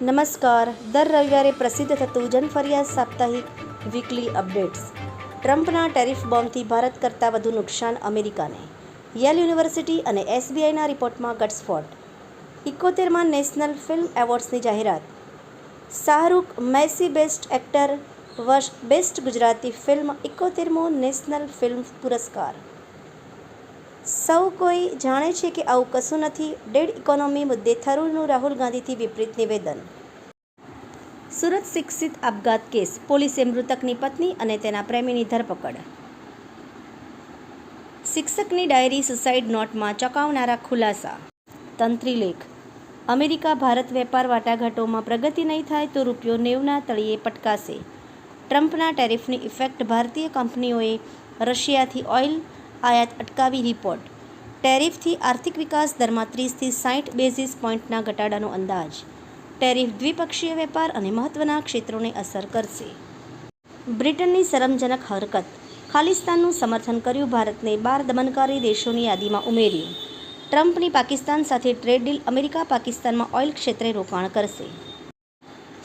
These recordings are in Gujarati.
નમસ્કાર. દર રવિવારે પ્રસિદ્ધ થતું જનફરિયાદ સાપ્તાહિક વીકલી અપડેટ્સ. ટ્રમ્પના ટેરિફ બોમ્બથી ભારત કરતાં વધુ નુકસાન અમેરિકાને. યેલ યુનિવર્સિટી અને એસબીઆઈના રિપોર્ટમાં ઘટસ્ફોટ. 71માં નેશનલ ફિલ્મ એવોર્ડ્સની જાહેરાત. શાહરૂખ મૈસી બેસ્ટ એક્ટર વર્ષ બેસ્ટ ગુજરાતી ફિલ્મ 71મો નેશનલ ફિલ્મ પુરસ્કાર. સૌ કોઈ જાણે છે કે આવું કશું નથી. ડેડ ઇકોનોમી મુદ્દે થરૂરનું રાહુલ ગાંધીથી વિપરીત નિવેદન. સુરત શિક્ષિત આપઘાત કેસ. પોલીસે મૃતકની પત્ની અને તેના પ્રેમીની ધરપકડ. શિક્ષકની ડાયરી સુસાઇડ નોટમાં ચોંકાવનારા ખુલાસા. તંત્રી લેખ. અમેરિકા ભારત વેપાર વાટાઘાટોમાં પ્રગતિ નહીં થાય તો રૂપિયો 90ના તળિયે પટકાશે. ટ્રમ્પના ટેરિફની ઇફેક્ટ. ભારતીય કંપનીઓએ રશિયાથી ઓઇલ આયાત અટકાવી. રિપોર્ટ. ટેરિફથી આર્થિક વિકાસ દરમાં 30થી 60 બેઝિસ પોઇન્ટના ઘટાડાનો અંદાજ. ટેરિફ દ્વિપક્ષીય વેપાર અને મહત્વના ક્ષેત્રોને અસર કરશે. બ્રિટનની શરમજનક હરકત. ખાલિસ્તાનનું સમર્થન કર્યું. ભારતને 12 દમનકારી દેશોની યાદીમાં ઉમેર્યું. ટ્રમ્પની પાકિસ્તાન સાથે ટ્રેડ ડીલ. અમેરિકા પાકિસ્તાનમાં ઓઇલ ક્ષેત્રે રોકાણ કરશે.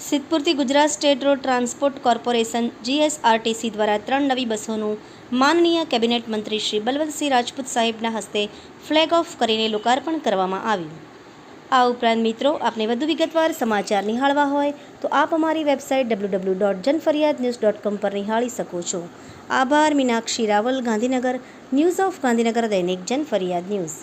સિદ્ધપુરથી Gujarat state road transport corporation GSRTC દ્વારા 3 નવી બસોનું માનનીય કેબિનેટ મંત્રી શ્રી બલવંતસિંહ રાજપૂત સાહેબના હસ્તે ફ્લેગ ઓફ કરીને લોકાર્પણ કરવામાં આવ્યું. આ ઉપરાંત મિત્રો, આપને વધુ વિગતવાર સમાચાર નિહાળવા હોય તો આપ અમારી વેબસાઇટ www.janfaryadnews.com પર નિહાળી શકો છો. આભાર. મીનાક્ષી રાવલ, ગાંધીનગર. ન્યૂઝ ઓફ ગાંધીનગર દૈનિક જનફરિયાદ ન્યૂઝ.